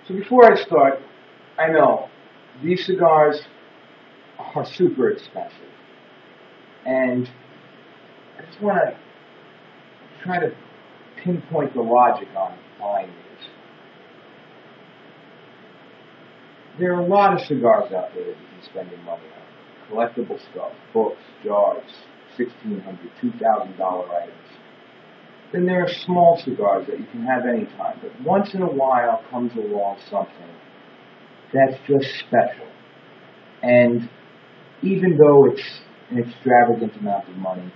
So before I start, I know these cigars are super expensive, and I just want to try to pinpoint the logic on buying these. There are a lot of cigars out there that you can spend your money on. Collectible stuff, books, jars, $1,600, $2,000 items. Then there are small cigars that you can have anytime, but once in a while comes along something that's just special. And even though it's an extravagant amount of money,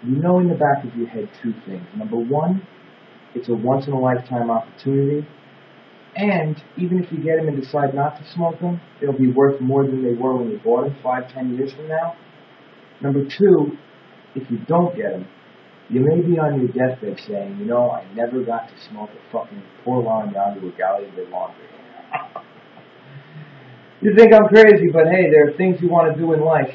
you know in the back of your head two things. Number one, it's a once-in-a-lifetime opportunity, and even if you get them and decide not to smoke them, they'll be worth more than they were when you bought them 5, 10 years from now. Number two, if you don't get them, you may be on your deathbed saying, you know, I never got to smoke a fucking poor Larranaga Regalias De Londres. You think I'm crazy, but hey, there are things you want to do in life.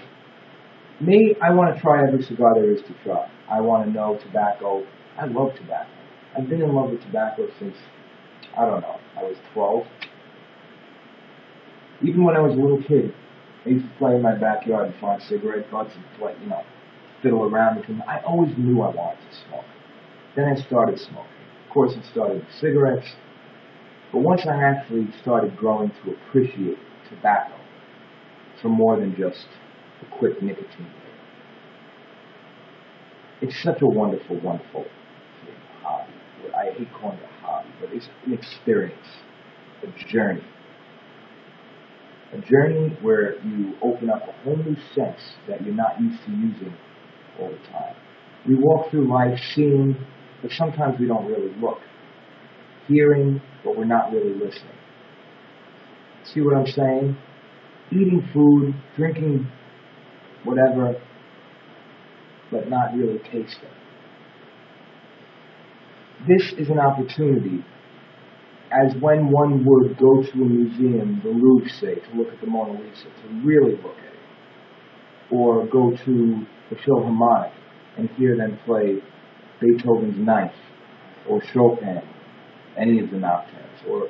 Me, I want to try every cigar there is to try. I want to know tobacco. I love tobacco. I've been in love with tobacco since, I don't know, I was 12. Even when I was a little kid, I used to play in my backyard and find cigarette butts and play, fiddle around with them. I always knew I wanted to smoke. Then I started smoking. Of course, it started with cigarettes. But once I actually started growing to appreciate tobacco for more than just a quick nicotine hit, it's such a wonderful, wonderful hobby. I hate calling it a hobby, but it's an experience, a journey. A journey where you open up a whole new sense that you're not used to using all the time. We walk through life seeing, but sometimes we don't really look. Hearing, but we're not really listening. See what I'm saying? Eating food, drinking whatever, but not really tasting. This is an opportunity, as when one would go to a museum, the Louvre, say, to look at the Mona Lisa, to really look at it. Or go to the Philharmonic and hear them play Beethoven's Ninth, or Chopin, any of the nocturnes, or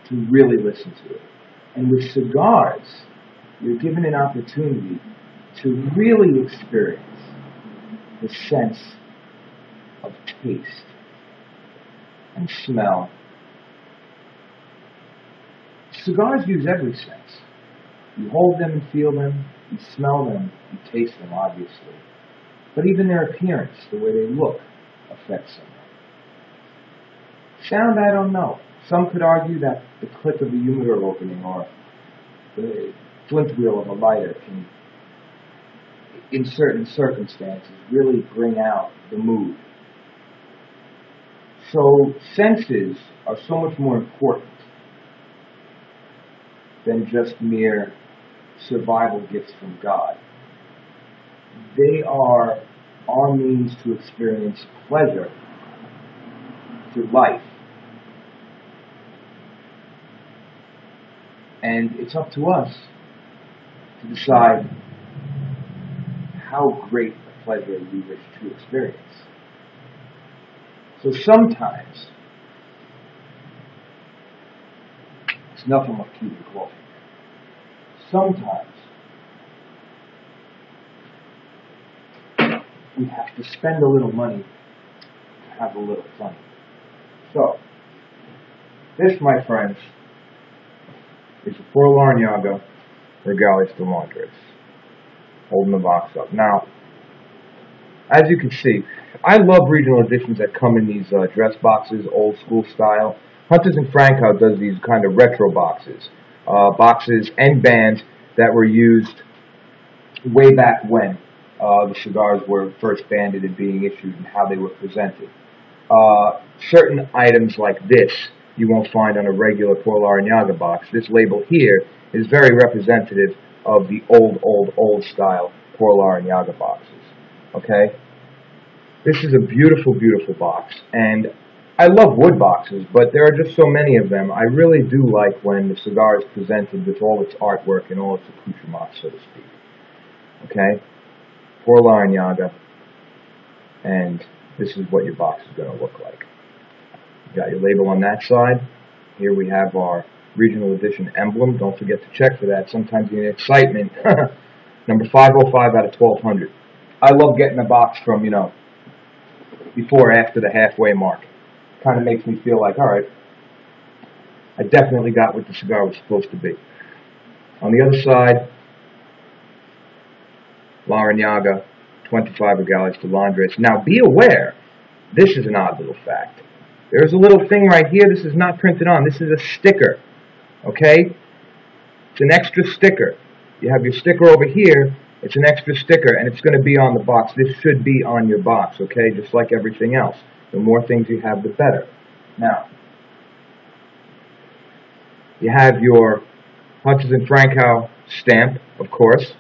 to really listen to it. And with cigars, you're given an opportunity to really experience the sense of taste and smell. Cigars use every sense. You hold them and feel them, you smell them, you taste them, obviously. But even their appearance, the way they look, affects someone. Sound, I don't know. Some could argue that the click of a humidor opening or the flint wheel of a lighter can, in certain circumstances, really bring out the mood. So senses are so much more important than just mere survival gifts from God. They are our means to experience pleasure through life. And it's up to us to decide how great a pleasure we wish to experience. So sometimes, it's nothing like Cuban coffee. Sometimes, we have to spend a little money to have a little fun. So, this, my friends, is a Larranaga Regalias De Londres. Holding the box up. Now, as you can see, I love regional editions that come in these dress boxes, old school style. Hunters Frankau does these kind of retro boxes. Boxes and bands that were used way back when the cigars were first banded and being issued and how they were presented. Certain items like this you won't find on a regular Larranaga box. This label here is very representative of the old style Larranaga boxes. Okay? This is a beautiful, beautiful box, and I love wood boxes, but there are just so many of them. I really do like when the cigar is presented with all its artwork and all its accoutrements, so to speak. Okay? Larranaga, and this is what your box is going to look like. You got your label on that side, Here we have our Regional Edition emblem. Don't forget to check for that. Sometimes you need excitement. Number 505 out of 1200. I love getting a box from, before or after the halfway mark. Kind of makes me feel like, all right, I definitely got what the cigar was supposed to be. On the other side, Larranaga 25 Regalias De Londres. Now be aware, this is an odd little fact. There's a little thing right here. This is not printed on. This is a sticker. Okay? It's an extra sticker. You have your sticker over here. It's an extra sticker, and it's going to be on the box. This should be on your box, okay? Just like everything else. The more things you have, the better. Now, you have your Hunters Frankau stamp, of course,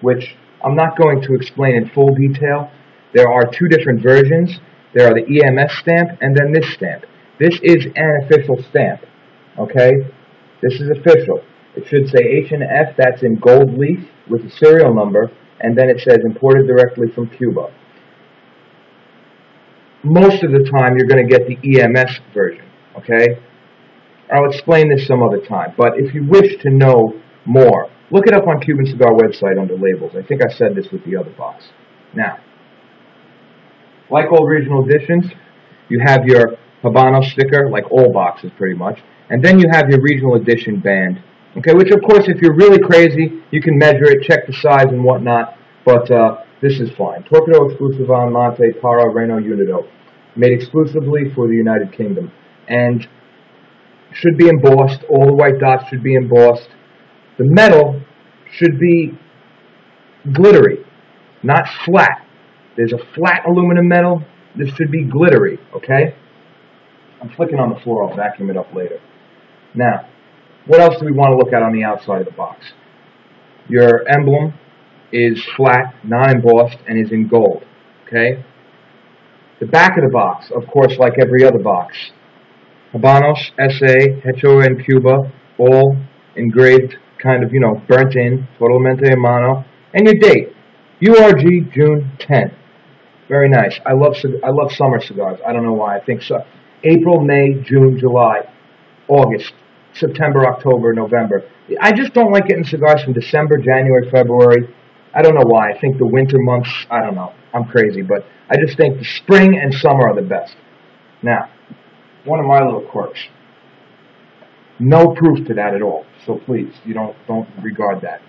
which I'm not going to explain in full detail. There are two different versions. There are the EMS stamp and then this stamp. This is an official stamp, okay? This is official. It should say H&F, that's in gold leaf with a serial number, and then it says imported directly from Cuba. Most of the time you're going to get the EMS version, okay? I'll explain this some other time, but if you wish to know more, look it up on Cuban Cigar website under labels. I think I said this with the other box. Now, like all regional editions, you have your Habano sticker, like all boxes pretty much, and then you have your regional edition band, okay, which of course if you're really crazy, you can measure it, check the size and whatnot, but this is fine. Torpedo exclusive on Monte Para Reno Unido, made exclusively for the United Kingdom, and should be embossed. All the white dots should be embossed. The metal should be glittery, not flat. There's a flat aluminum metal. This should be glittery, okay? I'm flicking on the floor. I'll vacuum it up later. Now, what else do we want to look at on the outside of the box? Your emblem is flat, non-embossed, and is in gold, okay? The back of the box, of course, like every other box, Habanos, SA, Hecho en Cuba, all engraved, kind of, burnt in, totalmente en mano, and your date, URG, June 10. Very nice. I love summer cigars. I don't know why. I think so. April, May, June, July, August, September, October, November. I just don't like getting cigars from December, January, February. I don't know why. I think the winter months, I don't know. I'm crazy, but I just think the spring and summer are the best. Now, one of my little quirks. No proof to that at all. So please, you don't regard that.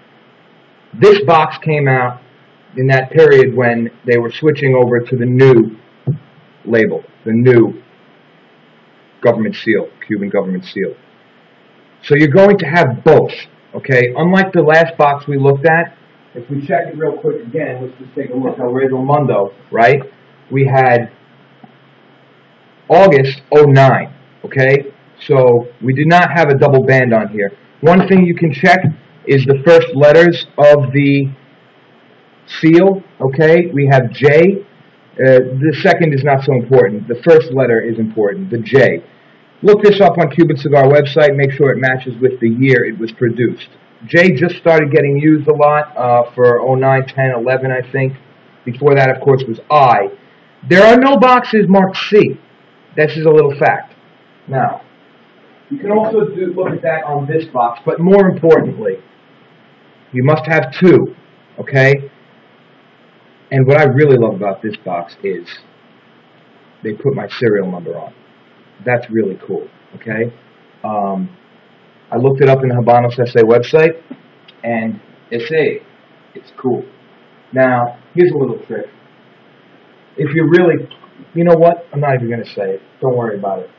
This box came out in that period when they were switching over to the new label, the new government seal, Cuban government seal. So you're going to have both, okay? Unlike the last box we looked at, if we check it real quick again, let's just take a look at Rey Del Mundo, right? We had August 09, okay? So we do not have a double band on here. One thing you can check is the first letters of the seal, okay? We have J. The second is not so important. The first letter is important, the J. Look this up on Cuban Cigar website. Make sure it matches with the year it was produced. J just started getting used a lot for 09, 10, 11, I think. Before that, of course, was I. There are no boxes marked C. This is a little fact. Now, you can also look at that on this box, but more importantly, you must have two, okay? And what I really love about this box is they put my serial number on. That's really cool, okay? I looked it up in the Habanos SA website, and it's cool. Now, here's a little trick. If you really, you know what? I'm not even going to say it. Don't worry about it.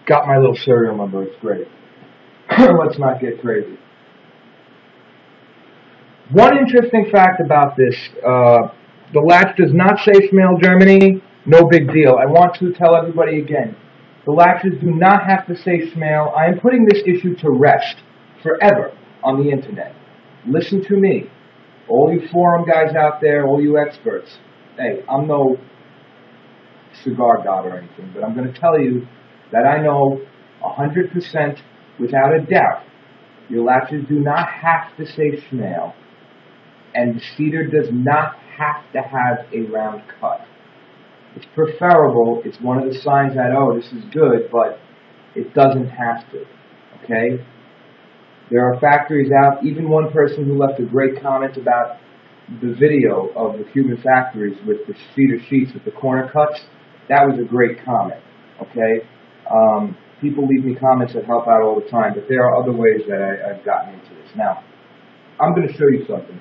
Got my little serial number. It's great. Let's not get crazy. One interesting fact about this, the latch does not say Schmale Germany. No big deal. I want to tell everybody again. The latches do not have to say Schmale. I am putting this issue to rest forever on the internet. Listen to me. All you forum guys out there, all you experts. Hey, I'm no cigar god or anything, but I'm going to tell you that I know 100% without a doubt your latches do not have to say Schmale, and the cedar does not have to have a round cut. It's preferable. It's one of the signs that, oh, this is good, but It doesn't have to, okay? There are factories out, even one person who left a great comment about the video of the Cuban factories with the cedar sheets with the corner cuts. That was a great comment, okay? People leave me comments that help out all the time, but there are other ways that I've gotten into this. Now, I'm going to show you something.